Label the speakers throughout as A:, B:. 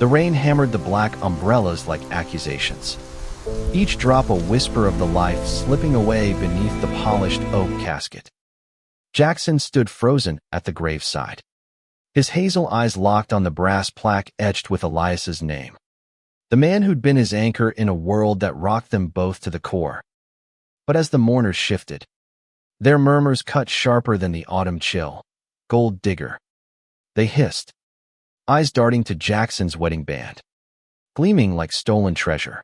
A: The rain hammered the black umbrellas like accusations, each drop a whisper of the life slipping away beneath the polished oak casket. Jackson stood frozen at the graveside, his hazel eyes locked on the brass plaque etched with Elias's name, the man who'd been his anchor in a world that rocked them both to the core. But as the mourners shifted, their murmurs cut sharper than the autumn chill. "Gold digger," they hissed, eyes darting to Jackson's wedding band, gleaming like stolen treasure.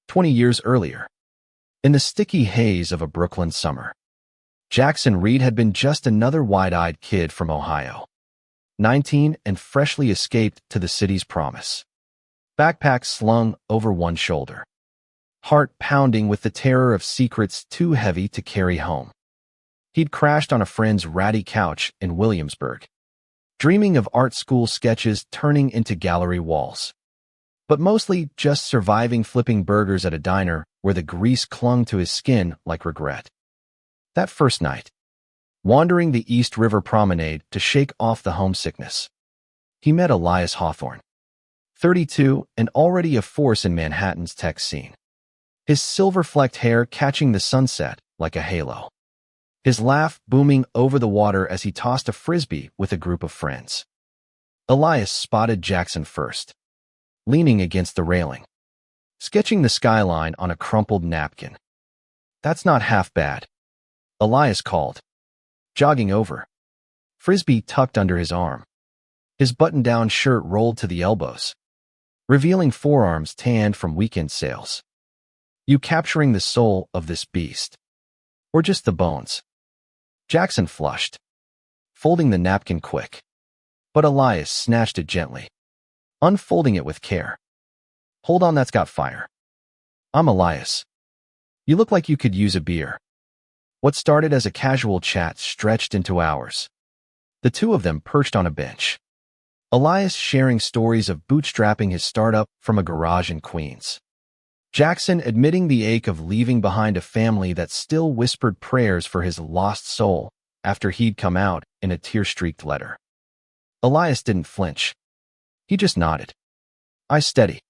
A: 20 years earlier, in the sticky haze of a Brooklyn summer, Jackson Reed had been just another wide-eyed kid from Ohio, 19 and freshly escaped to the city's promise. Backpack slung over one shoulder, heart pounding with the terror of secrets too heavy to carry home. He'd crashed on a friend's ratty couch in Williamsburg, dreaming of art school sketches turning into gallery walls, but mostly just surviving flipping burgers at a diner where the grease clung to his skin like regret. That first night, wandering the East River Promenade to shake off the homesickness, he met Elias Hawthorne, 32 and already a force in Manhattan's tech scene, his silver-flecked hair catching the sunset like a halo, his laugh booming over the water as he tossed a frisbee with a group of friends. Elias spotted Jackson first, leaning against the railing, sketching the skyline on a crumpled napkin. "That's not half bad," Elias called, jogging over, frisbee tucked under his arm, his button-down shirt rolled to the elbows, revealing forearms tanned from weekend sales. "You capturing the soul of this beast, or just the bones?" Jackson flushed, folding the napkin quick, but Elias snatched it gently, unfolding it with care. "Hold on, that's got fire. I'm Elias. You look like you could use a beer." What started as a casual chat stretched into hours. The two of them perched on a bench, Elias sharing stories of bootstrapping his startup from a garage in Queens, Jackson admitting the ache of leaving behind a family that still whispered prayers for his lost soul after he'd come out in a tear-streaked letter. Elias didn't flinch. He just nodded. "I steady.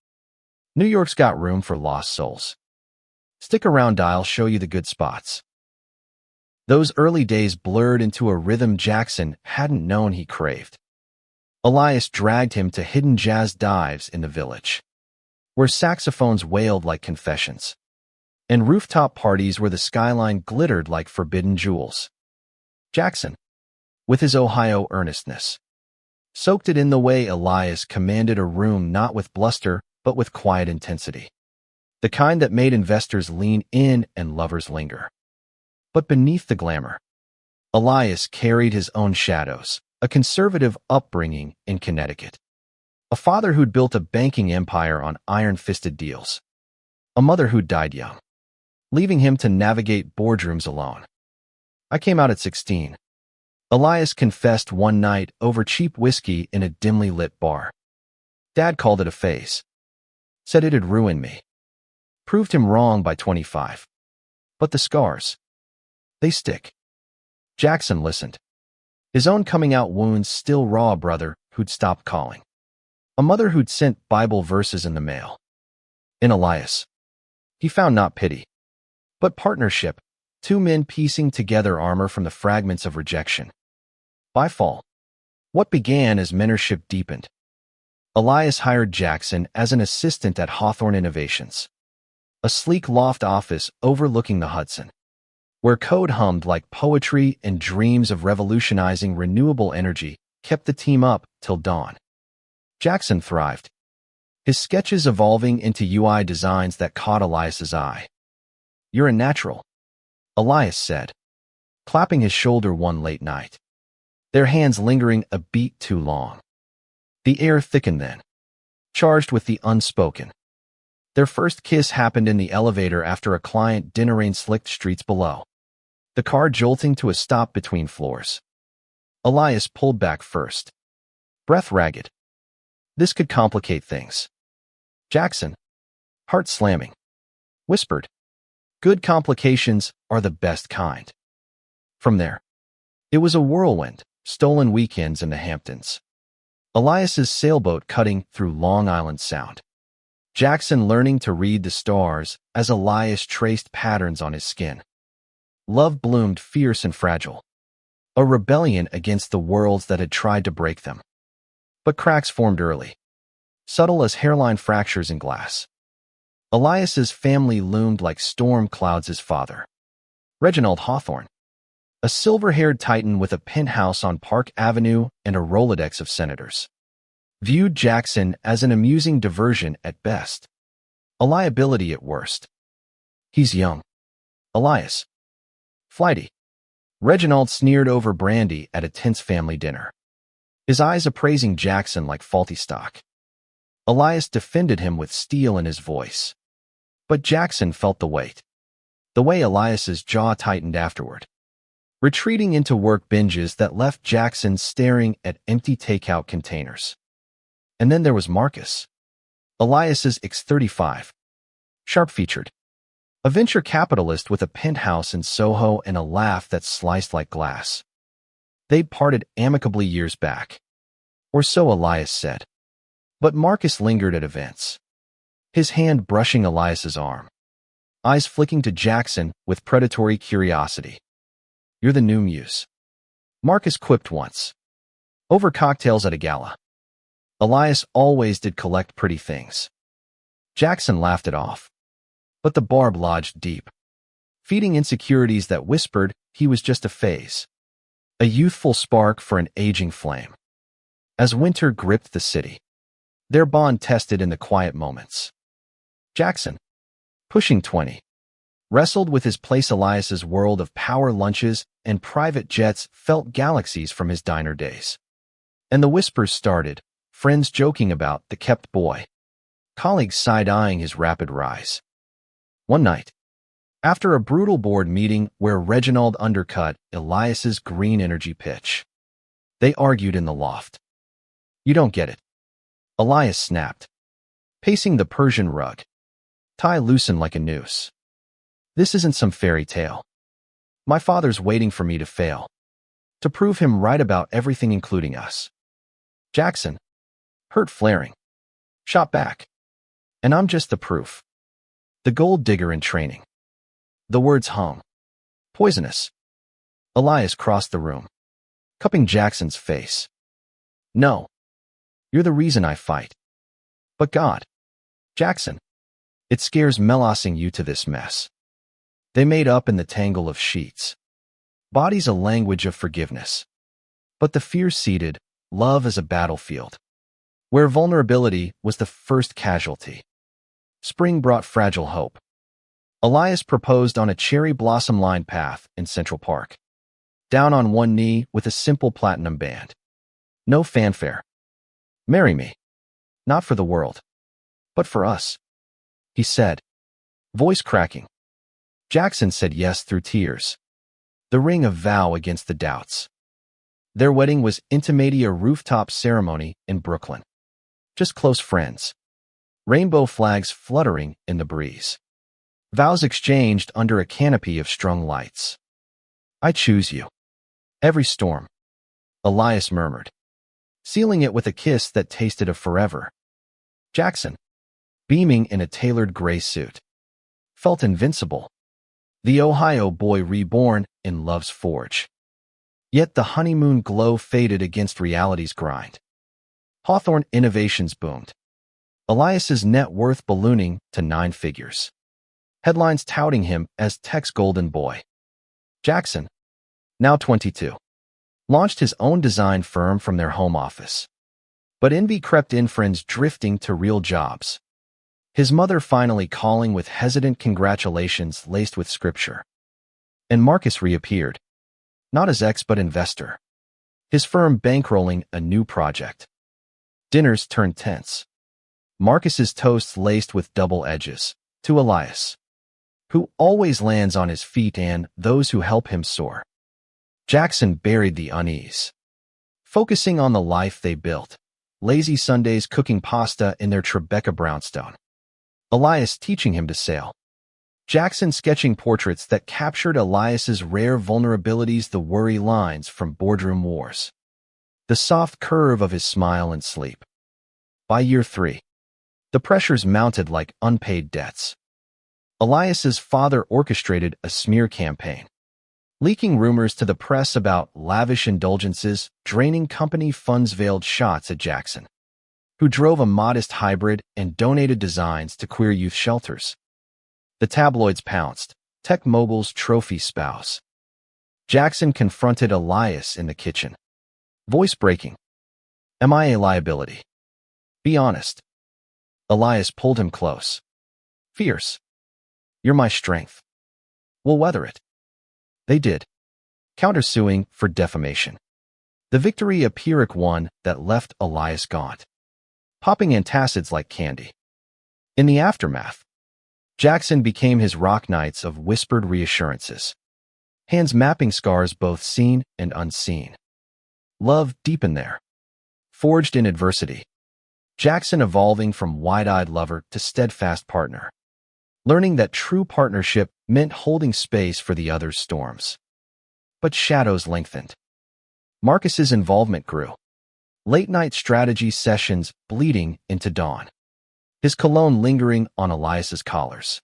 A: New York's got room for lost souls. Stick around, I'll show you the good spots." Those early days blurred into a rhythm Jackson hadn't known he craved. Elias dragged him to hidden jazz dives in the Village, where saxophones wailed like confessions, and rooftop parties where the skyline glittered like forbidden jewels. Jackson, with his Ohio earnestness, soaked it in the way Elias commanded a room not with bluster but with quiet intensity, the kind that made investors lean in and lovers linger. But beneath the glamour, Elias carried his own shadows, a conservative upbringing in Connecticut, a father who'd built a banking empire on iron-fisted deals, a mother who'd died young, leaving him to navigate boardrooms alone. "I came out at 16. Elias confessed one night over cheap whiskey in a dimly lit bar. "Dad called it a phase. Said it'd ruin me. Proved him wrong by 25. But the scars, they stick." Jackson listened, his own coming-out wounds still raw. A brother who'd stopped calling, a mother who'd sent Bible verses in the mail. In Elias, he found not pity, but partnership, two men piecing together armor from the fragments of rejection. By fall, what began as mentorship deepened. Elias hired Jackson as an assistant at Hawthorne Innovations, a sleek loft office overlooking the Hudson, where code hummed like poetry and dreams of revolutionizing renewable energy kept the team up till dawn. Jackson thrived, his sketches evolving into UI designs that caught Elias's eye. "You're a natural," Elias said, clapping his shoulder one late night, their hands lingering a beat too long. The air thickened then, charged with the unspoken. Their first kiss happened in the elevator after a client dinner rain-slicked streets below, the car jolting to a stop between floors. Elias pulled back first, breath ragged. This could complicate things. Jackson, heart slamming, whispered, "Good complications are the best kind." From there, it was a whirlwind, stolen weekends in the Hamptons, Elias's sailboat cutting through Long Island Sound. Jackson learning to read the stars as Elias traced patterns on his skin. Love bloomed fierce and fragile, a rebellion against the worlds that had tried to break them. But cracks formed early, subtle as hairline fractures in glass. Elias's family loomed like storm clouds. His father, Reginald Hawthorne, a silver-haired titan with a penthouse on Park Avenue and a Rolodex of senators, viewed Jackson as an amusing diversion at best, a liability at worst. He's young. Elias. Flighty. Reginald sneered over brandy at a tense family dinner, his eyes appraising Jackson like faulty stock. Elias defended him with steel in his voice. But Jackson felt the weight. The way Elias's jaw tightened afterward, retreating into work binges that left Jackson staring at empty takeout containers. And then there was Marcus, Elias's X-35, sharp-featured, a venture capitalist with a penthouse in Soho and a laugh that sliced like glass. They'd parted amicably years back, or so Elias said. But Marcus lingered at events, his hand brushing Elias's arm, eyes flicking to Jackson with predatory curiosity. "You're the new muse," Marcus quipped once, over cocktails at a gala. Elias always did collect pretty things. Jackson laughed it off. But the barb lodged deep, feeding insecurities that whispered he was just a phase, a youthful spark for an aging flame. As winter gripped the city, their bond tested in the quiet moments. Jackson, pushing 20, wrestled with his place. Elias's world of power lunches and private jets felt galaxies from his diner days. And the whispers started, friends joking about the kept boy, colleagues side-eyeing his rapid rise. One night, after a brutal board meeting where Reginald undercut Elias's green energy pitch, they argued in the loft. "You don't get it," Elias snapped, pacing the Persian rug, tie loosened like a noose. "This isn't some fairy tale. My father's waiting for me to fail, to prove him right about everything including us." Jackson, hurt flaring, shot back. "And I'm just the proof. The gold digger in training." The words hung, poisonous. Elias crossed the room, cupping Jackson's face. "No. You're the reason I fight. But God, Jackson, it scares Melasing you to this mess." They made up in the tangle of sheets, bodies a language of forgiveness. But the fear seeded, love as a battlefield, where vulnerability was the first casualty. Spring brought fragile hope. Elias proposed on a cherry blossom-lined path in Central Park, down on one knee with a simple platinum band. No fanfare. "Marry me. Not for the world, but for us," he said, voice cracking. Jackson said yes through tears, the ring of vow against the doubts. Their wedding was intimately a rooftop ceremony in Brooklyn. Just close friends. Rainbow flags fluttering in the breeze. Vows exchanged under a canopy of strung lights. "I choose you." "Every storm," Elias murmured, sealing it with a kiss that tasted of forever. Jackson, beaming in a tailored gray suit, felt invincible. The Ohio boy reborn in love's forge. Yet the honeymoon glow faded against reality's grind. Hawthorne innovations boomed, Elias's net worth ballooning to 9 figures. Headlines touting him as tech's golden boy. Jackson, now 22, launched his own design firm from their home office. But envy crept in, friends drifting to real jobs. His mother finally calling with hesitant congratulations laced with scripture. And Marcus reappeared, not as ex but investor, his firm bankrolling a new project. Dinners turned tense. Marcus's toasts laced with double edges, to Elias, who always lands on his feet, and those who help him soar. Jackson buried the unease, focusing on the life they built, lazy Sundays cooking pasta in their Tribeca brownstone. Elias teaching him to sail. Jackson sketching portraits that captured Elias's rare vulnerabilities, the worry lines from boardroom wars. the soft curve of his smile and sleep. By year 3, the pressures mounted like unpaid debts. Elias's father orchestrated a smear campaign, leaking rumors to the press about lavish indulgences, draining company funds, veiled shots at Jackson, who drove a modest hybrid and donated designs to queer youth shelters. The tabloids pounced, tech mogul's trophy spouse. Jackson confronted Elias in the kitchen, voice breaking. "Am I a liability? Be honest." Elias pulled him close. Fierce. "You're my strength. We'll weather it." They did, countersuing for defamation. The victory a Pyrrhic one that left Elias gaunt, popping antacids like candy. In the aftermath, Jackson became his rock knights of whispered reassurances, hands mapping scars both seen and unseen. Love deep in there, forged in adversity. Jackson evolving from wide-eyed lover to steadfast partner, learning that true partnership meant holding space for the other's storms. But shadows lengthened. Marcus's involvement grew. Late-night strategy sessions bleeding into dawn, his cologne lingering on Elias's collars.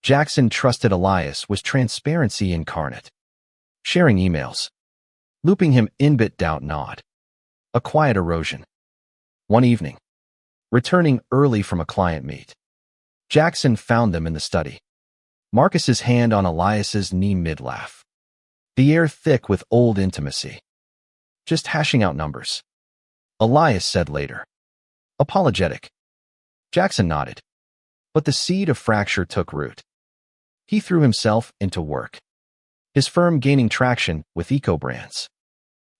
A: Jackson trusted Elias was transparency incarnate, sharing emails, looping him in bit doubt nod. A quiet erosion. One evening, returning early from a client meet, Jackson found them in the study. Marcus's hand on Elias's knee mid-laugh. The air thick with old intimacy. "Just hashing out numbers," Elias said later. Apologetic. Jackson nodded. But the seed of fracture took root. He threw himself into work, his firm gaining traction with eco-brands.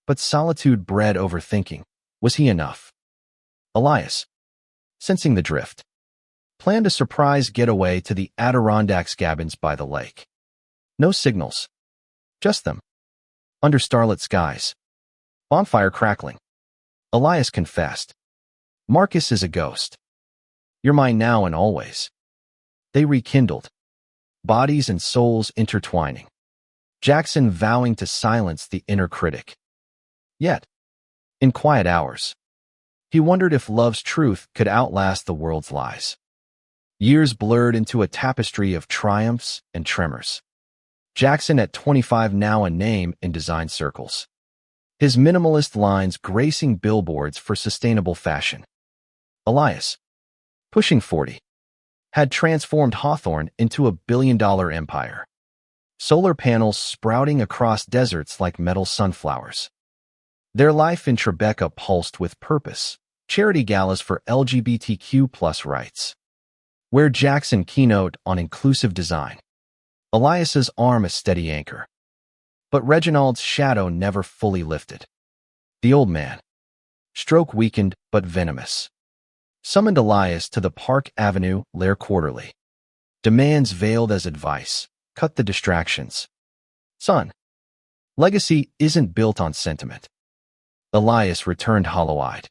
A: But solitude bred overthinking. Was he enough? Elias, sensing the drift, planned a surprise getaway to the Adirondacks cabins by the lake. No signals, just them, under starlit skies, bonfire crackling. Elias confessed, "Marcus is a ghost. You're mine now and always." They rekindled, bodies and souls intertwining, Jackson vowing to silence the inner critic. Yet, in quiet hours, he wondered if love's truth could outlast the world's lies. Years blurred into a tapestry of triumphs and tremors. Jackson at 25 now a name in design circles, his minimalist lines gracing billboards for sustainable fashion. Elias, pushing 40, had transformed Hawthorne into a billion-dollar empire. Solar panels sprouting across deserts like metal sunflowers. Their life in Tribeca pulsed with purpose, charity galas for LGBTQ+ rights, where Jackson keynote on inclusive design. Elias's arm a steady anchor. But Reginald's shadow never fully lifted. The old man, stroke weakened but venomous, summoned Elias to the Park Avenue Lair quarterly. Demands veiled as advice. Cut the distractions. "Son, legacy isn't built on sentiment." Elias returned hollow-eyed,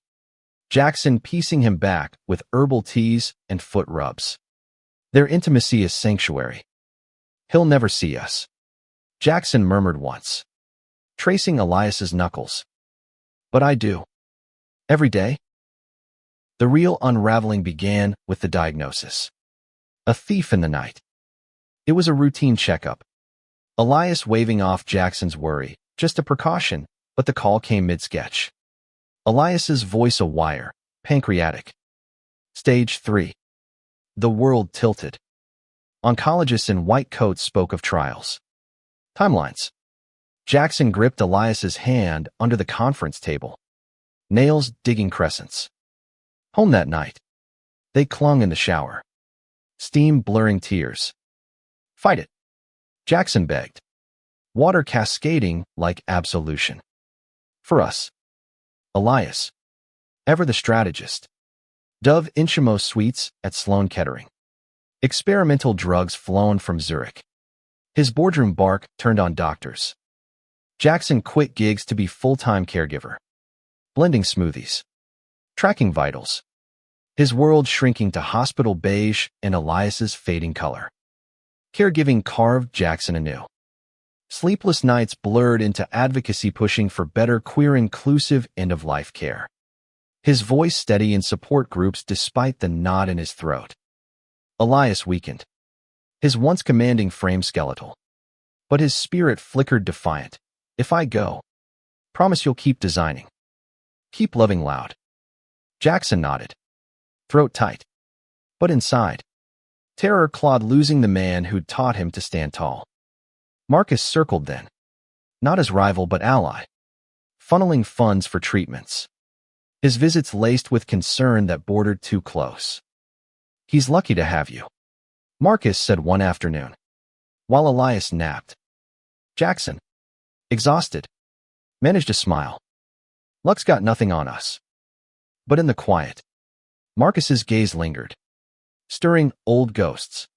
A: Jackson piecing him back with herbal teas and foot rubs. "Their intimacy is sanctuary. He'll never see us," Jackson murmured once, tracing Elias's knuckles. "But I do. Every day." The real unraveling began with the diagnosis. A thief in the night. It was a routine checkup. Elias waving off Jackson's worry, just a precaution, but the call came mid-sketch. Elias's voice a wire, pancreatic. Stage 3. The world tilted. Oncologists in white coats spoke of trials. Timelines. Jackson gripped Elias's hand under the conference table, nails digging crescents. Home that night. They clung in the shower, steam blurring tears. "Fight it," Jackson begged, water cascading like absolution. "For us." Elias, ever the strategist. Dove Inchimo suites at Sloan Kettering. Experimental drugs flown from Zurich. His boardroom bark turned on doctors. Jackson quit gigs to be full-time caregiver. Blending smoothies. Tracking vitals. His world shrinking to hospital beige and Elias's fading color. Caregiving carved Jackson anew. Sleepless nights blurred into advocacy pushing for better queer-inclusive end-of-life care. His voice steady in support groups despite the knot in his throat. Elias weakened, his once commanding frame skeletal. But his spirit flickered defiant. If I go, promise you'll keep designing. Keep loving loud. Jackson nodded, throat tight. But inside, terror clawed, losing the man who'd taught him to stand tall. Marcus circled then, not as rival but ally, funneling funds for treatments. His visits laced with concern that bordered too close. He's lucky to have you, Marcus said one afternoon, while Elias napped. Jackson, exhausted, managed a smile. Luck's got nothing on us. But in the quiet, Marcus's gaze lingered, stirring old ghosts.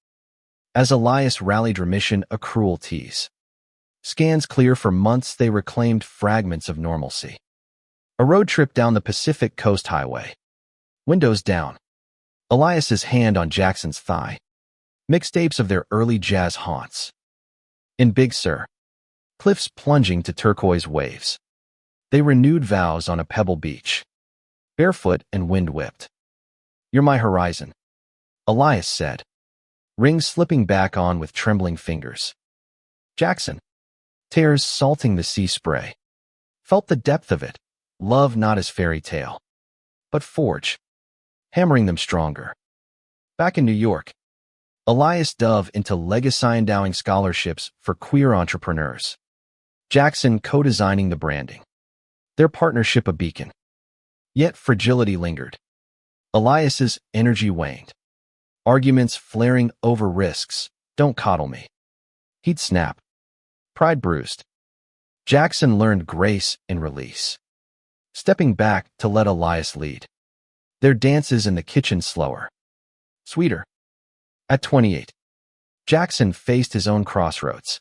A: As Elias rallied remission, a cruel tease. Scans clear for months, they reclaimed fragments of normalcy. A road trip down the Pacific Coast Highway. Windows down. Elias's hand on Jackson's thigh. Mixtapes of their early jazz haunts. In Big Sur, cliffs plunging to turquoise waves. They renewed vows on a pebble beach, barefoot and wind-whipped. You're my horizon, Elias said, rings slipping back on with trembling fingers. Jackson, tears salting the sea spray, felt the depth of it, love not as fairy tale, but forge, hammering them stronger. Back in New York, Elias dove into legacy-endowing scholarships for queer entrepreneurs. Jackson co-designing the branding. Their partnership a beacon. Yet fragility lingered. Elias's energy waned. Arguments flaring over risks. Don't coddle me. He'd snap. Pride bruised. Jackson learned grace in release, stepping back to let Elias lead. Their dances in the kitchen slower, sweeter. At 28, Jackson faced his own crossroads.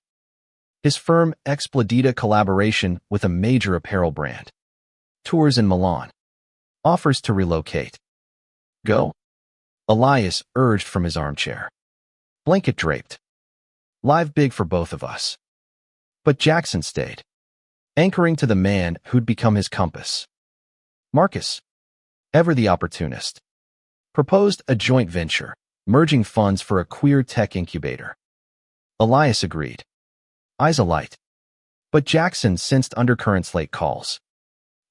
A: His firm Expedita collaboration with a major apparel brand. Tours in Milan. Offers to relocate. Go? Elias urged from his armchair. Blanket draped. Live big for both of us. But Jackson stayed, anchoring to the man who'd become his compass. Marcus, ever the opportunist, proposed a joint venture, merging funds for a queer tech incubator. Elias agreed, eyes alight. But Jackson sensed undercurrents late calls.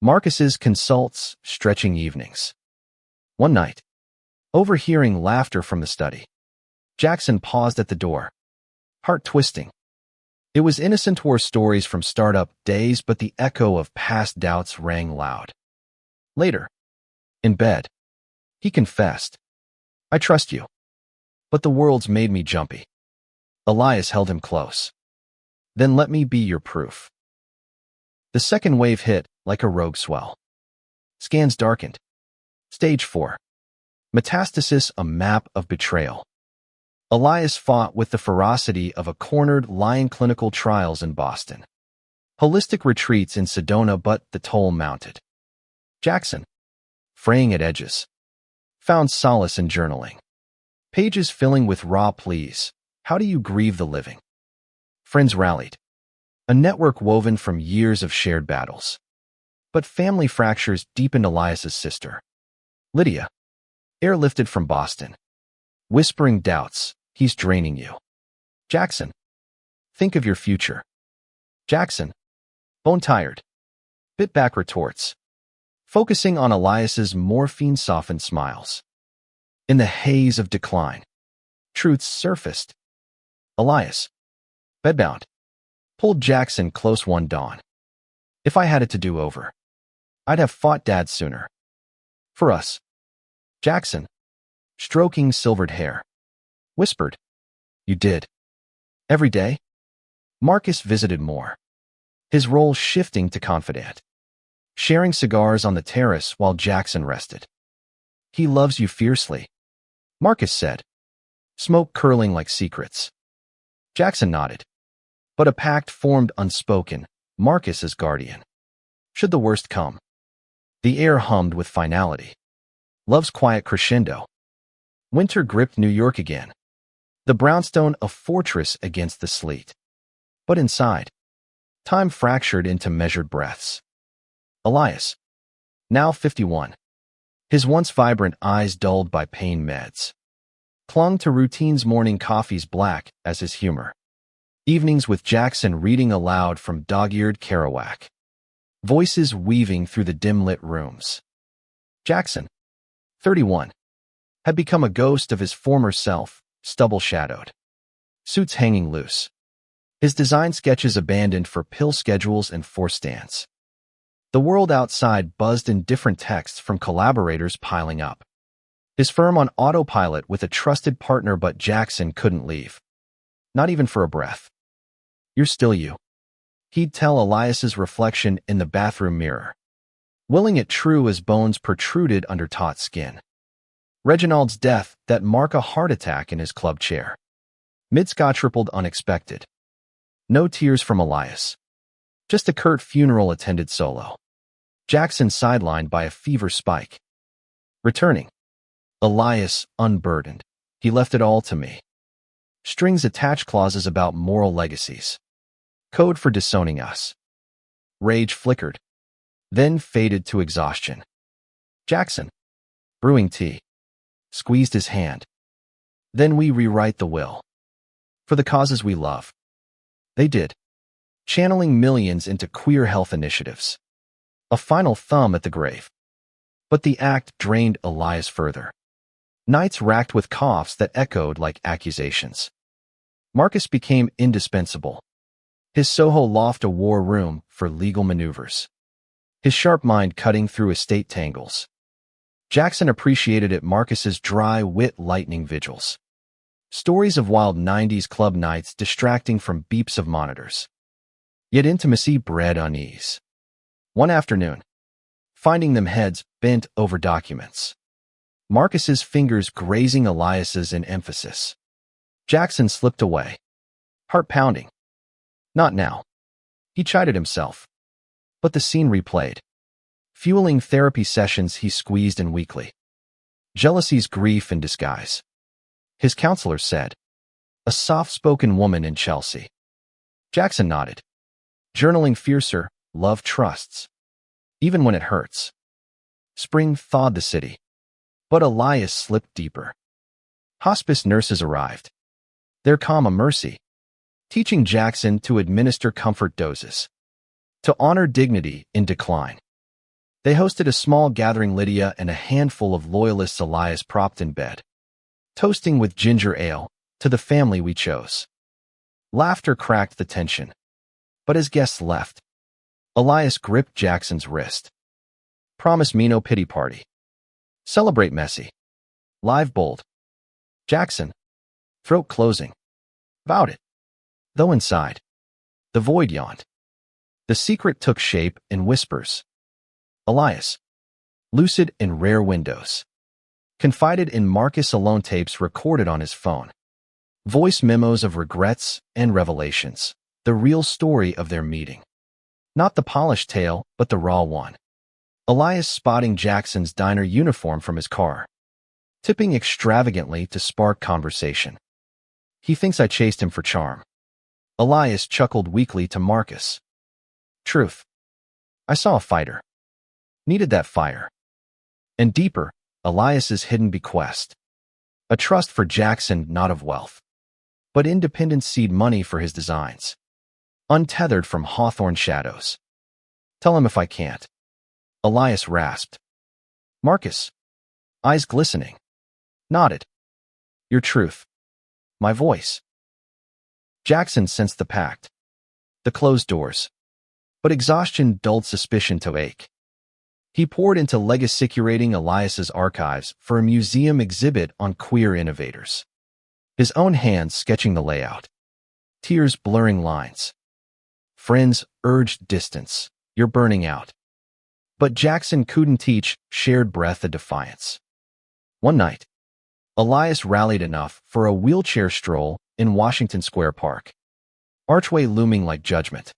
A: Marcus's consults, stretching evenings. One night, overhearing laughter from the study, Jackson paused at the door, heart twisting. It was innocent war stories from startup days, but the echo of past doubts rang loud. Later, in bed, he confessed, I trust you, but the world's made me jumpy. Elias held him close. Then let me be your proof. The second wave hit like a rogue swell. Scans darkened. Stage 4. Metastasis, a map of betrayal. Elias fought with the ferocity of a cornered lion. Clinical trials in Boston. Holistic retreats in Sedona, but the toll mounted. Jackson, fraying at edges, found solace in journaling. Pages filling with raw pleas. How do you grieve the living? Friends rallied. A network woven from years of shared battles. But family fractures deepened. Elias's sister, Lydia, airlifted from Boston, whispering doubts. He's draining you. Jackson, think of your future. Jackson, bone-tired, bit back retorts, focusing on Elias's morphine-softened smiles. In the haze of decline, truths surfaced. Elias, bedbound, pulled Jackson close one dawn. If I had it to do over, I'd have fought Dad sooner. For us. Jackson, stroking silvered hair, whispered, you did. Every day? Marcus visited more, his role shifting to confidant, sharing cigars on the terrace while Jackson rested. He loves you fiercely, Marcus said, smoke curling like secrets. Jackson nodded. But a pact formed unspoken, Marcus as guardian. Should the worst come. The air hummed with finality. Love's quiet crescendo. Winter gripped New York again. The brownstone a fortress against the sleet. But inside, time fractured into measured breaths. Elias, now 51, his once vibrant eyes dulled by pain meds, clung to routine's morning coffees black as his humor. Evenings with Jackson reading aloud from dog-eared Kerouac. Voices weaving through the dim-lit rooms. Jackson, 31, had become a ghost of his former self, stubble-shadowed. Suits hanging loose. His design sketches abandoned for pill schedules and forced dance. The world outside buzzed in different texts from collaborators piling up. His firm on autopilot with a trusted partner, but Jackson couldn't leave. Not even for a breath. You're still you, he'd tell Elias's reflection in the bathroom mirror, willing it true as bones protruded under taut skin. Reginald's death that marked a heart attack in his club chair. Mid-scotch rippled unexpected. No tears from Elias. Just a curt funeral-attended solo. Jackson sidelined by a fever spike. Returning. Elias unburdened. He left it all to me. Strings attached clauses about moral legacies. Code for disowning us. Rage flickered, then faded to exhaustion. Jackson, brewing tea, squeezed his hand. Then we rewrite the will. For the causes we love. They did. Channeling millions into queer health initiatives. A final thumb at the grave. But the act drained Elias further. Nights racked with coughs that echoed like accusations. Marcus became indispensable. His Soho loft a war room for legal maneuvers. His sharp mind cutting through estate tangles. Jackson appreciated it. Marcus's dry wit lightning vigils. Stories of wild 90s club nights distracting from beeps of monitors. Yet intimacy bred unease. One afternoon, finding them heads bent over documents. Marcus's fingers grazing Elias's in emphasis. Jackson slipped away. Heart pounding. Not now. He chided himself. But the scene replayed. Fueling therapy sessions he squeezed in weekly. Jealousy's grief in disguise. His counselor said. A soft-spoken woman in Chelsea. Jackson nodded. Journaling fiercer, love trusts. Even when it hurts. Spring thawed the city. But Elias slipped deeper. Hospice nurses arrived. Their calm a mercy. Teaching Jackson to administer comfort doses. To honor dignity in decline. They hosted a small gathering. Lydia and a handful of loyalists. Elias propped in bed. Toasting with ginger ale, to the family we chose. Laughter cracked the tension. But as guests left, Elias gripped Jackson's wrist. Promise me no pity party. Celebrate messy. Live bold. Jackson, throat closing, vowed it. Though inside, the void yawned. The secret took shape in whispers. Elias, lucid in rare windows. Confided in Marcus alone. Tapes recorded on his phone. Voice memos of regrets and revelations. The real story of their meeting. Not the polished tale, but the raw one. Elias spotting Jackson's diner uniform from his car. Tipping extravagantly to spark conversation. He thinks I chased him for charm. Elias chuckled weakly to Marcus. Truth. I saw a fighter. Needed that fire. And deeper, Elias's hidden bequest. A trust for Jackson, not of wealth. But independent seed money for his designs. Untethered from hawthorn shadows. Tell him if I can't. Elias rasped. Marcus, eyes glistening, nodded. Your truth. My voice. Jackson sensed the pact. The closed doors. But exhaustion dulled suspicion to ache. He poured into legacy-curating Elias's archives for a museum exhibit on queer innovators. His own hands sketching the layout. Tears blurring lines. Friends urged distance. You're burning out. But Jackson couldn't teach, shared breath of defiance. One night, Elias rallied enough for a wheelchair stroll in Washington Square Park. Archway looming like judgment.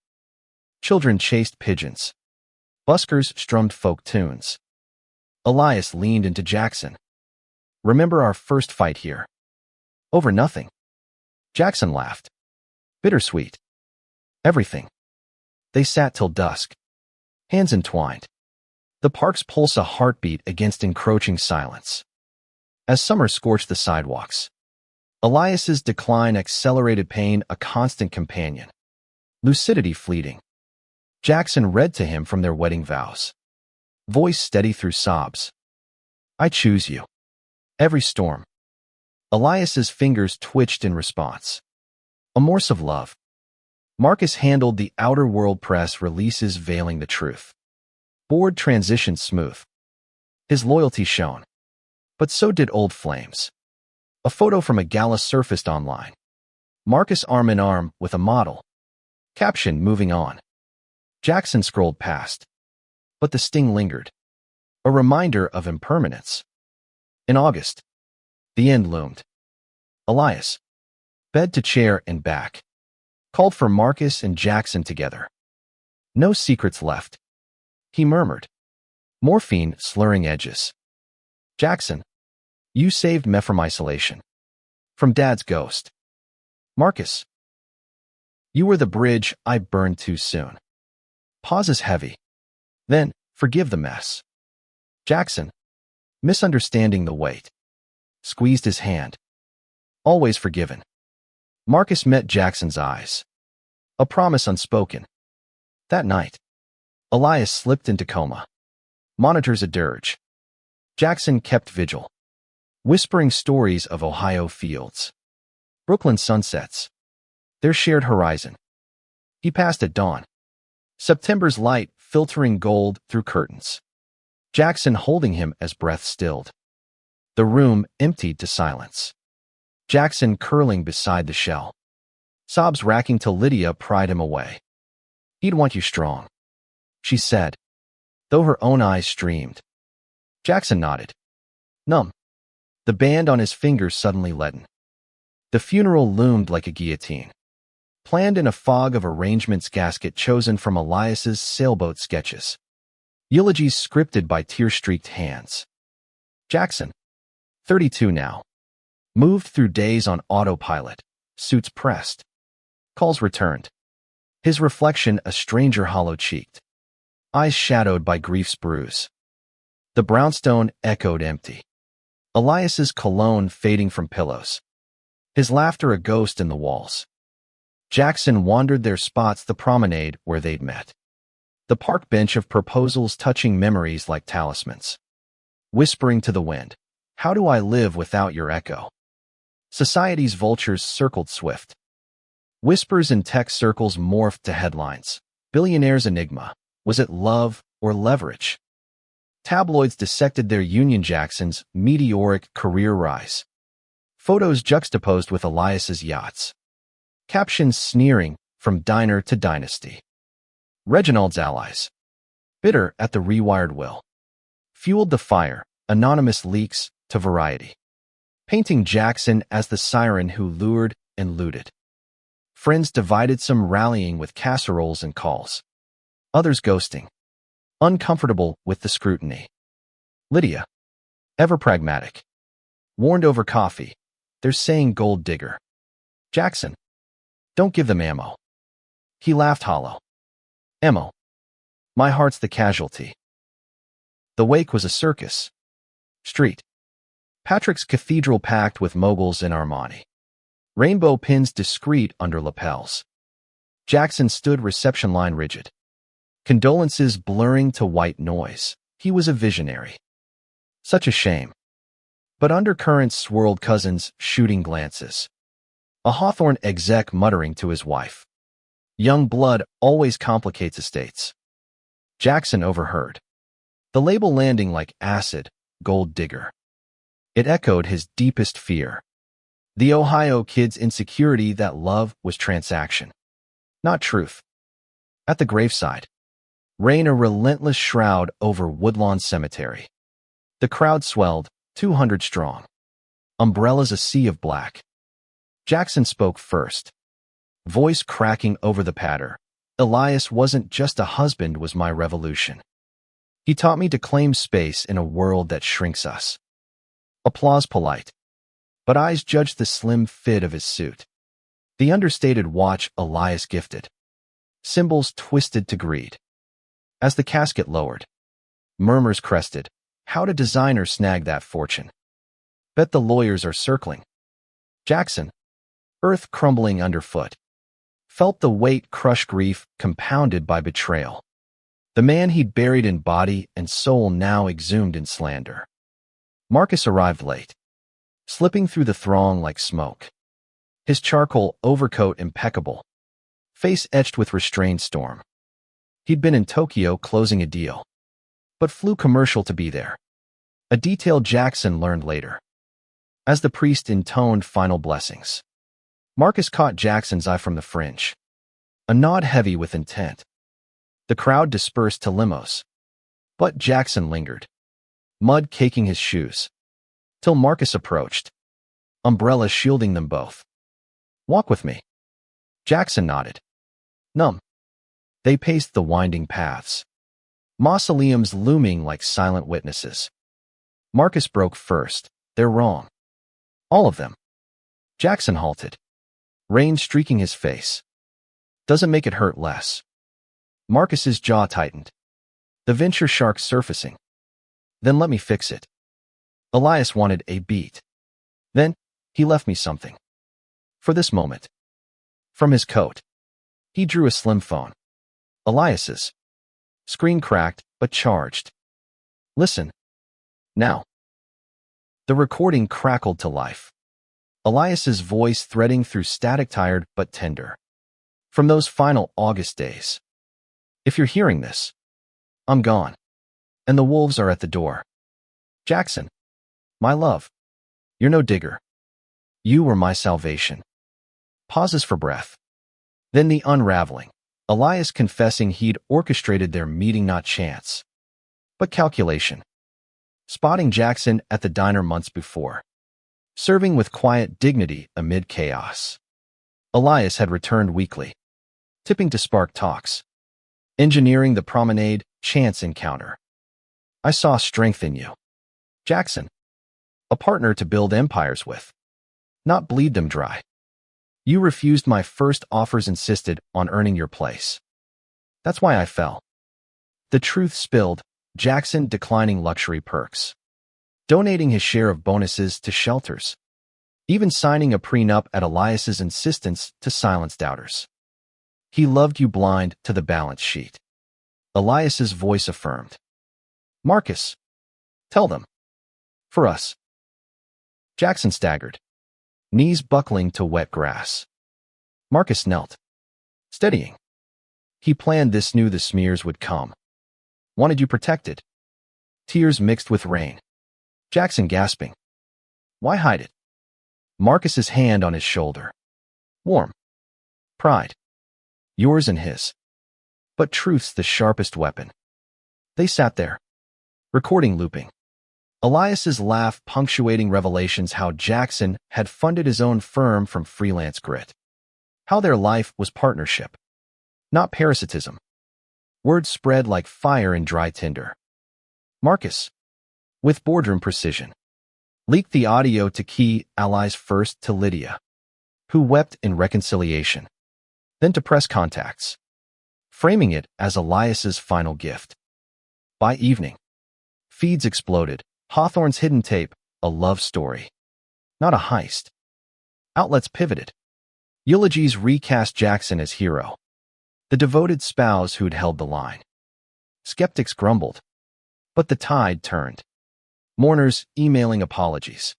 A: Children chased pigeons. Buskers strummed folk tunes. Elias leaned into Jackson. Remember our first fight here? Over nothing. Jackson laughed. Bittersweet. Everything. They sat till dusk, hands entwined. The park's pulse a heartbeat against encroaching silence. As summer scorched the sidewalks, Elias's decline accelerated pain a constant companion. Lucidity fleeting. Jackson read to him from their wedding vows. Voice steady through sobs. I choose you. Every storm. Elias's fingers twitched in response. A morse of love. Marcus handled the outer world press releases veiling the truth. Board transitioned smooth. His loyalty shone. But so did old flames. A photo from a gala surfaced online. Marcus arm in arm with a model. Caption moving on. Jackson scrolled past. But the sting lingered. A reminder of impermanence. In August, the end loomed. Elias, bed to chair and back, called for Marcus and Jackson together. No secrets left. He murmured. Morphine slurring edges. Jackson, you saved me from isolation. From Dad's ghost. Marcus, you were the bridge I burned too soon. Pauses heavy. Then, forgive the mess. Jackson, misunderstanding the weight. Squeezed his hand. Always forgiven. Marcus met Jackson's eyes. A promise unspoken. That night, Elias slipped into coma. Monitors a dirge. Jackson kept vigil. Whispering stories of Ohio fields. Brooklyn sunsets. Their shared horizon. He passed at dawn. September's light filtering gold through curtains. Jackson holding him as breath stilled. The room emptied to silence. Jackson curling beside the shell. Sobs racking till Lydia pried him away. He'd want you strong, she said, though her own eyes streamed. Jackson nodded. Numb. The band on his fingers suddenly leaden. The funeral loomed like a guillotine. Planned in a fog of arrangements casket chosen from Elias's sailboat sketches. Eulogies scripted by tear-streaked hands. Jackson, 32 now. Moved through days on autopilot, suits pressed. Calls returned. His reflection a stranger hollow-cheeked. Eyes shadowed by grief's bruise. The brownstone echoed empty. Elias's cologne fading from pillows. His laughter a ghost in the walls. Jackson wandered their spots the promenade where they'd met. The park bench of proposals touching memories like talismans. Whispering to the wind, how do I live without your echo? Society's vultures circled swift. Whispers in tech circles morphed to headlines. Billionaire's enigma. Was it love or leverage? Tabloids dissected their Union Jackson's meteoric career rise. Photos juxtaposed with Elias's yachts. Captions sneering from diner to dynasty. Reginald's allies. Bitter at the rewired will. Fueled the fire, anonymous leaks to Variety. Painting Jackson as the siren who lured and looted. Friends divided, some rallying with casseroles and calls. Others ghosting. Uncomfortable with the scrutiny. Lydia, ever pragmatic. Warned over coffee. They're saying gold digger. Jackson, don't give them ammo. He laughed hollow. Ammo. My heart's the casualty. The wake was a circus. Street. Patrick's cathedral packed with moguls in Armani. Rainbow pins discreet under lapels. Jackson stood reception line rigid. Condolences blurring to white noise. He was a visionary. Such a shame. But undercurrents swirled, cousins shooting glances. A Hawthorne exec muttering to his wife. Young blood always complicates estates. Jackson overheard. The label landing like acid, gold digger. It echoed his deepest fear. The Ohio kid's insecurity that love was transaction, not truth. At the graveside, rain a relentless shroud over Woodlawn Cemetery. The crowd swelled, 200 strong. Umbrellas a sea of black. Jackson spoke first. Voice cracking over the patter. Elias wasn't just a husband, was my revolution. He taught me to claim space in a world that shrinks us. Applause polite. But eyes judged the slim fit of his suit. The understated watch Elias gifted. Symbols twisted to greed. As the casket lowered, murmurs crested. How did designers snag that fortune? Bet the lawyers are circling. Jackson, earth crumbling underfoot, felt the weight crush grief compounded by betrayal. The man he'd buried in body and soul now exhumed in slander. Marcus arrived late, slipping through the throng like smoke. His charcoal overcoat impeccable, face etched with restrained storm. He'd been in Tokyo closing a deal, but flew commercial to be there. A detail Jackson learned later. As the priest intoned final blessings, Marcus caught Jackson's eye from the fringe, a nod heavy with intent. The crowd dispersed to limos, but Jackson lingered, mud caking his shoes, till Marcus approached, umbrella shielding them both. Walk with me. Jackson nodded. Numb. They paced the winding paths, mausoleums looming like silent witnesses. Marcus broke first. They're wrong. All of them. Jackson halted, rain streaking his face. Doesn't make it hurt less. Marcus's jaw tightened, the venture shark surfacing. Then let me fix it. Elias wanted a beat. Then, he left me something. For this moment. From his coat, he drew a slim phone. Elias's. Screen cracked, but charged. Listen. Now. The recording crackled to life. Elias's voice threading through static, tired but tender. From those final August days. If you're hearing this, I'm gone, and the wolves are at the door. Jackson, my love, you're no digger. You were my salvation. Pauses for breath. Then the unraveling. Elias confessing he'd orchestrated their meeting, not chance, but calculation. Spotting Jackson at the diner months before, serving with quiet dignity amid chaos. Elias had returned weekly, tipping to spark talks. Engineering the promenade, chance encounter. I saw strength in you. Jackson. A partner to build empires with, not bleed them dry. You refused my first offers, insisted on earning your place. That's why I fell. The truth spilled, Jackson declining luxury perks, donating his share of bonuses to shelters, even signing a prenup at Elias's insistence to silence doubters. He loved you blind to the balance sheet. Elias's voice affirmed. Marcus, tell them. For us. Jackson staggered, knees buckling to wet grass. Marcus knelt, steadying. He planned this, knew the smears would come. Wanted you protected. Tears mixed with rain. Jackson gasping. Why hide it? Marcus's hand on his shoulder. Warm. Pride. Yours and his. But truth's the sharpest weapon. They sat there, recording looping. Elias's laugh punctuating revelations how Jackson had funded his own firm from freelance grit. How their life was partnership, not parasitism. Words spread like fire in dry tinder. Marcus, with boardroom precision, leaked the audio to key allies, first to Lydia, who wept in reconciliation, then to press contacts, framing it as Elias's final gift. By evening, feeds exploded. Hawthorne's hidden tape, a love story, not a heist. Outlets pivoted. Eulogies recast Jackson as hero, the devoted spouse who'd held the line. Skeptics grumbled, but the tide turned. Mourners emailing apologies.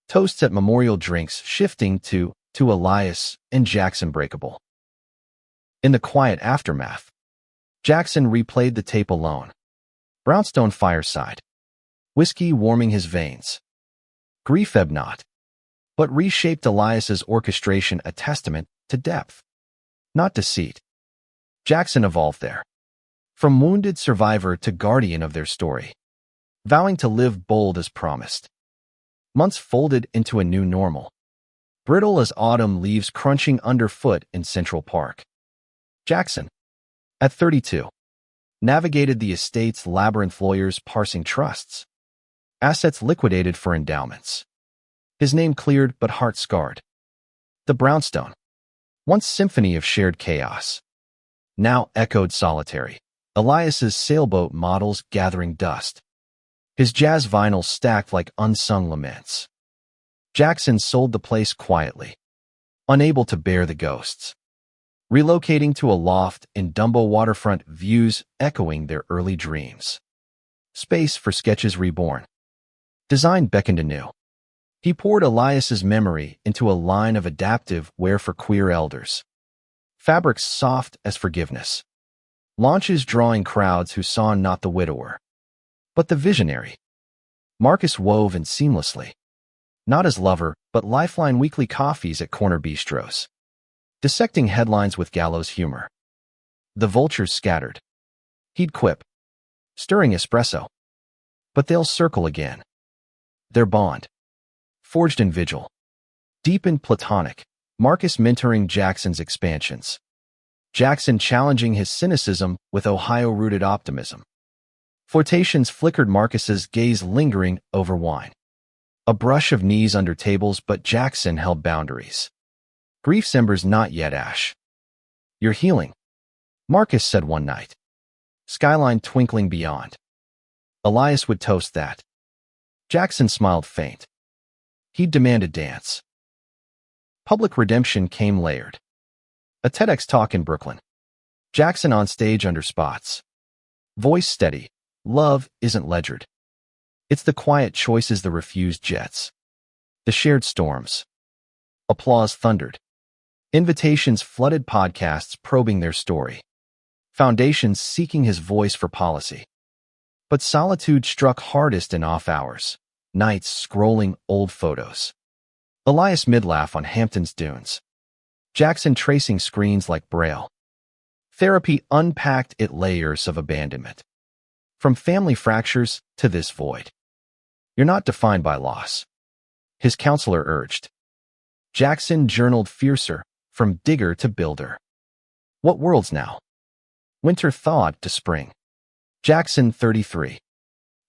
A: Toasts at memorial drinks shifting to Elias and Jackson breakable. In the quiet aftermath, Jackson replayed the tape alone. Brownstone fireside. Whiskey warming his veins. Grief ebbed not, but reshaped Elias's orchestration, a testament to depth, not deceit. Jackson evolved there, from wounded survivor to guardian of their story, vowing to live bold as promised. Months folded into a new normal, brittle as autumn leaves crunching underfoot in Central Park. Jackson, at 32, navigated the estate's labyrinth, lawyers parsing trusts, assets liquidated for endowments. His name cleared but heart scarred. The brownstone, once symphony of shared chaos, now echoed solitary. Elias's sailboat models gathering dust. His jazz vinyls stacked like unsung laments. Jackson sold the place quietly, unable to bear the ghosts. Relocating to a loft in Dumbo waterfront, views echoing their early dreams. Space for sketches reborn. Design beckoned anew. He poured Elias's memory into a line of adaptive wear for queer elders. Fabrics soft as forgiveness. Launches drawing crowds who saw not the widower, but the visionary. Marcus wove in seamlessly. Not as lover, but lifeline weekly coffees at corner bistros. Dissecting headlines with gallows humor. The vultures scattered. He'd quip. Stirring espresso. But they'll circle again. Their bond. Forged in vigil. Deepened platonic. Marcus mentoring Jackson's expansions. Jackson challenging his cynicism with Ohio-rooted optimism. Flirtations flickered Marcus's gaze lingering over wine. A brush of knees under tables, but Jackson held boundaries. Grief's embers not yet ash. You're healing, Marcus said one night. Skyline twinkling beyond. Elias would toast that. Jackson smiled faint. He'd demand a dance. Public redemption came layered. A TEDx talk in Brooklyn. Jackson on stage under spots. Voice steady. Love isn't ledgered. It's the quiet choices, the refused jets. The shared storms. Applause thundered. Invitations flooded, podcasts probing their story. Foundations seeking his voice for policy. But solitude struck hardest in off hours. Nights scrolling old photos. Elias midlaugh on Hampton's dunes. Jackson tracing screens like Braille. Therapy unpacked it, layers of abandonment. From family fractures to this void. You're not defined by loss, his counselor urged. Jackson journaled fiercer, from digger to builder. What worlds now? Winter thawed to spring. Jackson, 33.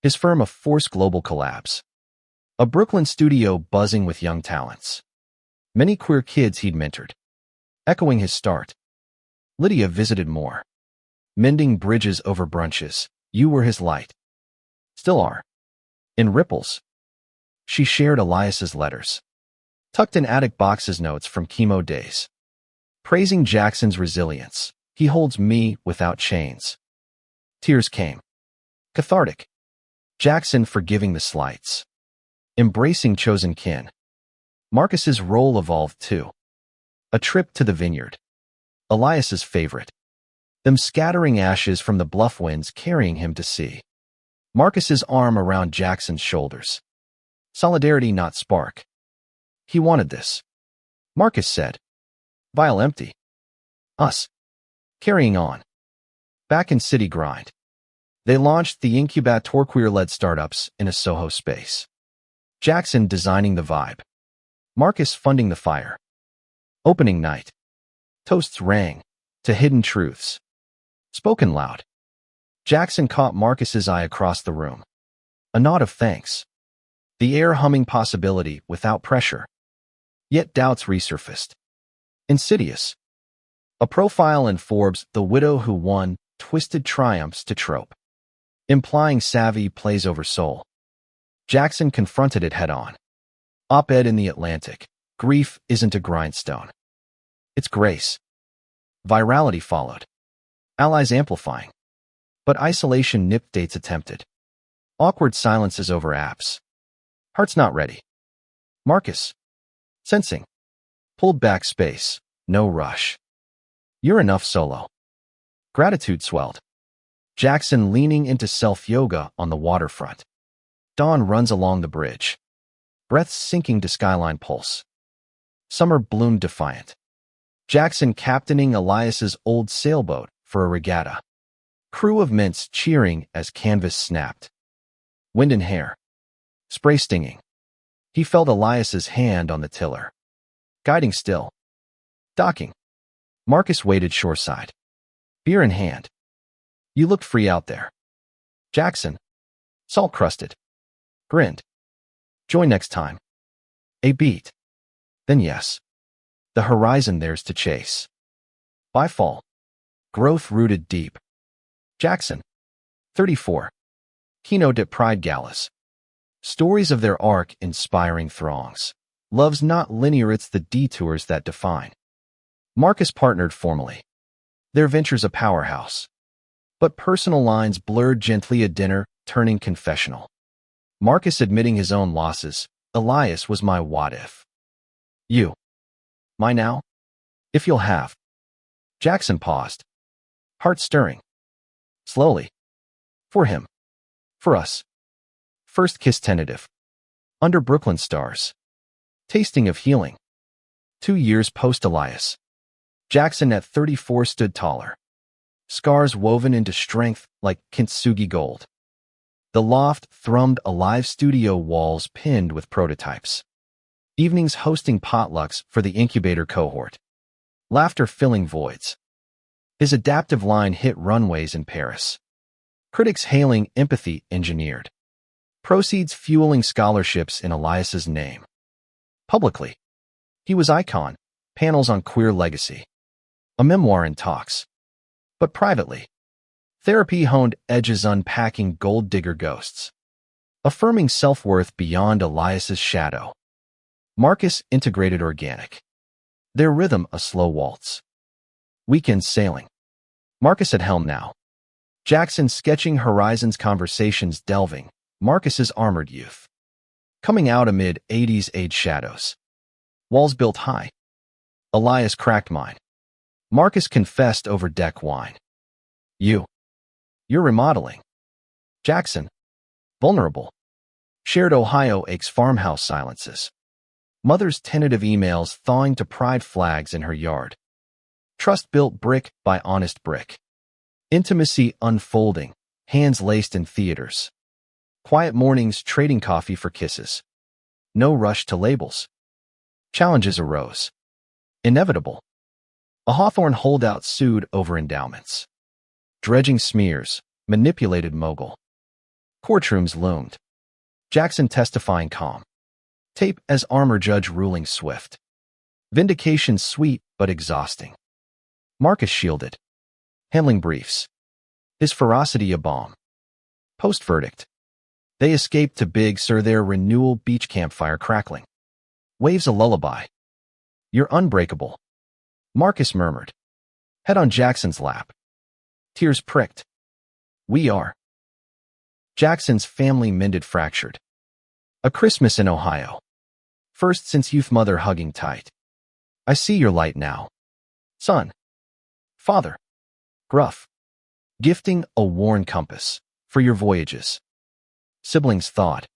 A: His firm a forced global collapse. A Brooklyn studio buzzing with young talents. Many queer kids he'd mentored. Echoing his start. Lydia visited more. Mending bridges over brunches. You were his light. Still are. In ripples. She shared Elias's letters. Tucked in attic boxes, notes from chemo days. Praising Jackson's resilience. He holds me without chains. Tears came. Cathartic. Jackson forgiving the slights. Embracing chosen kin. Marcus's role evolved too. A trip to the vineyard. Elias's favorite. Them scattering ashes from the bluff winds, carrying him to sea. Marcus's arm around Jackson's shoulders. Solidarity, not spark. He wanted this. Marcus said. Vial empty. Us. Carrying on. Back in city grind. They launched the incubator, queer-led startups in a Soho space. Jackson designing the vibe. Marcus funding the fire. Opening night. Toasts rang to hidden truths. Spoken loud. Jackson caught Marcus's eye across the room. A nod of thanks. The air humming possibility without pressure. Yet doubts resurfaced. Insidious. A profile in Forbes, the widow who won, twisted triumphs to trope. Implying savvy plays over soul. Jackson confronted it head-on. Op-ed in The Atlantic. Grief isn't a grindstone. It's grace. Virality followed. Allies amplifying. But isolation nipped dates attempted. Awkward silences over apps. Heart's not ready. Marcus. Sensing. Pulled back space. No rush. You're enough solo. Gratitude swelled. Jackson leaning into self-yoga on the waterfront. Dawn runs along the bridge. Breaths sinking to skyline pulse. Summer bloomed defiant. Jackson captaining Elias's old sailboat for a regatta. Crew of mints cheering as canvas snapped. Wind in hair. Spray stinging. He felt Elias's hand on the tiller. Guiding still. Docking. Marcus waited shoreside. Beer in hand. You looked free out there. Jackson. Salt-crusted. Grinned. Join next time. A beat. Then yes. The horizon theirs to chase. By fall. Growth rooted deep. Jackson, 34. Keynote at Pride Galas. Stories of their arc inspiring throngs. Love's not linear, it's the detours that define. Marcus partnered formally. Their venture's a powerhouse. But personal lines blurred gently at dinner, turning confessional. Marcus admitting his own losses. Elias was my what if. You. My now? If you'll have. Jackson paused. Heart stirring. Slowly. For him. For us. First kiss tentative. Under Brooklyn stars. Tasting of healing. 2 years post Elias. Jackson at 34 stood taller. Scars woven into strength like kintsugi gold. The loft thrummed alive, studio walls pinned with prototypes. Evenings hosting potlucks for the incubator cohort. Laughter filling voids. His adaptive line hit runways in Paris. Critics hailing empathy engineered. Proceeds fueling scholarships in Elias's name. Publicly, he was icon, panels on queer legacy. A memoir in talks. But privately, therapy honed edges unpacking gold digger ghosts. Affirming self-worth beyond Elias's shadow. Marcus integrated organic. Their rhythm a slow waltz. Weekend sailing. Marcus at helm now. Jackson sketching horizons, conversations delving. Marcus's armored youth. Coming out amid 80s age shadows. Walls built high. Elias cracked mine. Marcus confessed over deck wine. You're remodeling. Jackson. Vulnerable. Shared Ohio aches farmhouse silences. Mother's tentative emails thawing to pride flags in her yard. Trust built brick by honest brick. Intimacy unfolding, hands laced in theaters. Quiet mornings trading coffee for kisses. No rush to labels. Challenges arose. Inevitable. A Hawthorne holdout sued over endowments. Dredging smears, manipulated mogul. Courtrooms loomed. Jackson testifying calm. Tape as armor judge ruling swift. Vindication sweet but exhausting. Marcus shielded. Handling briefs. His ferocity a bomb. Post-verdict. They escaped to Big Sur, their renewal beach campfire crackling. Waves a lullaby. You're unbreakable. Marcus murmured. Head on Jackson's lap. Tears pricked. We are. Jackson's family mended fractured. A Christmas in Ohio. First since youth, mother hugging tight. I see your light now. Son. Father. Gruff. Gifting a worn compass for your voyages. Siblings thought.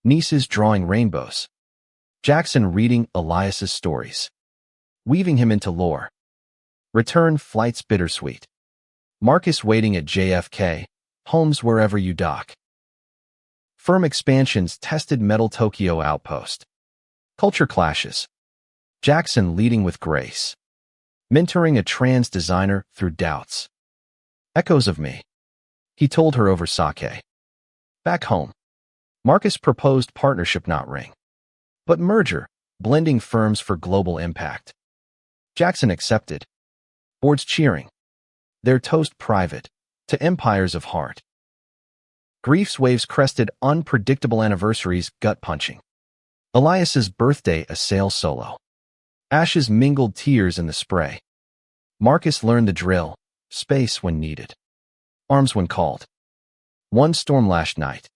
A: Nieces drawing rainbows. Jackson reading Elias's stories. Weaving him into lore. Return flights bittersweet. Marcus waiting at JFK, homes wherever you dock. Firm expansions tested metal Tokyo outpost. Culture clashes. Jackson leading with grace. Mentoring a trans designer through doubts. Echoes of me. He told her over sake. Back home. Marcus proposed partnership, not ring. But merger, blending firms for global impact. Jackson accepted. Boards cheering. Their toast private, to empires of heart. Grief's waves crested unpredictable anniversaries, gut-punching. Elias's birthday a sail solo. Ashes mingled tears in the spray. Marcus learned the drill, space when needed. Arms when called. One storm-lashed night.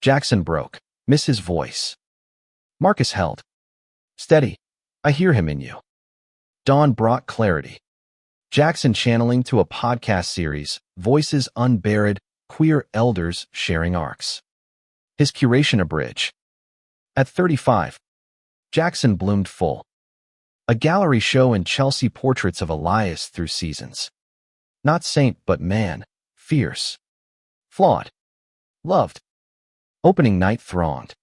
A: Jackson broke, miss his voice. Marcus held. Steady, I hear him in you. Dawn brought clarity. Jackson channeling to a podcast series, Voices Unburied, queer elders sharing arcs. His curation a bridge. At 35, Jackson bloomed full. A gallery show in Chelsea, portraits of Elias through seasons. Not saint but man, fierce. Flawed. Loved. Opening night thronged.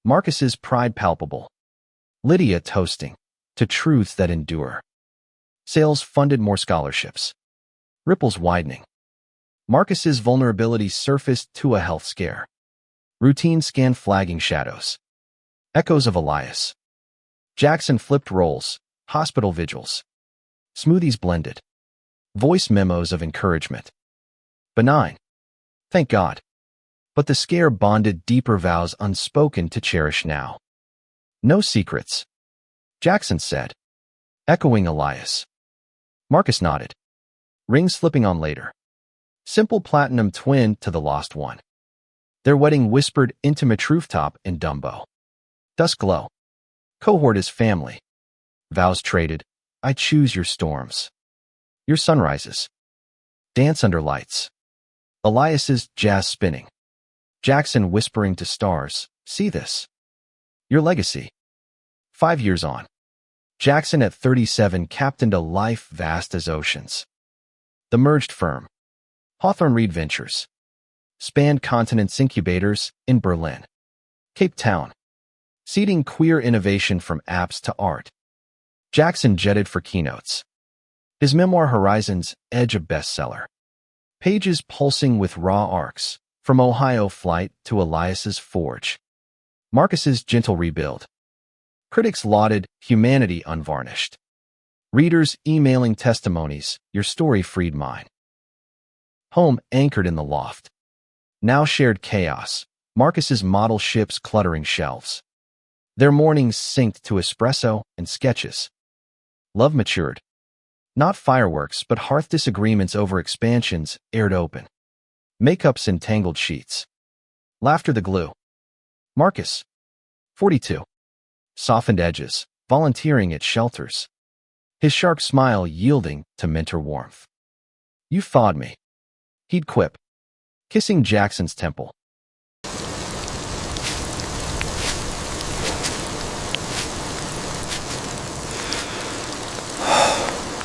A: Marcus's pride palpable. Lydia toasting, to truths that endure. Sales funded more scholarships. Ripples widening. Marcus's vulnerability surfaced to a health scare. Routine scan flagging shadows. Echoes of Elias. Jackson flipped roles, hospital vigils. Smoothies blended. Voice memos of encouragement. Benign. Thank God. But the scare bonded deeper vows unspoken to cherish now. No secrets, Jackson said, echoing Elias. Marcus nodded. Ring slipping on later. Simple platinum twin to the lost one. Their wedding whispered intimate rooftop in Dumbo. Dusk glow. Cohort is family. Vows traded. I choose your storms. Your sunrises. Dance under lights. Elias's jazz spinning. Jackson whispering to stars, see this. Your legacy. 5 years on. Jackson at 37 captained a life vast as oceans. The merged firm. Hawthorne Reed Ventures. Spanned continents incubators in Berlin. Cape Town. Seeding queer innovation from apps to art. Jackson jetted for keynotes. His memoir Horizons, edge of bestseller. Pages pulsing with raw arcs, from Ohio flight to Elias's forge. Marcus's gentle rebuild. Critics lauded humanity unvarnished. Readers emailing testimonies, your story freed mine. Home anchored in the loft. Now shared chaos, Marcus's model ships cluttering shelves. Their mornings synced to espresso and sketches. Love matured. Not fireworks, but hearth disagreements over expansions aired open. Makeup's entangled sheets. Laughter the glue. Marcus, 42. Softened edges, volunteering at shelters. His sharp smile yielding to mentor warmth. You thawed me. He'd quip. Kissing Jackson's temple.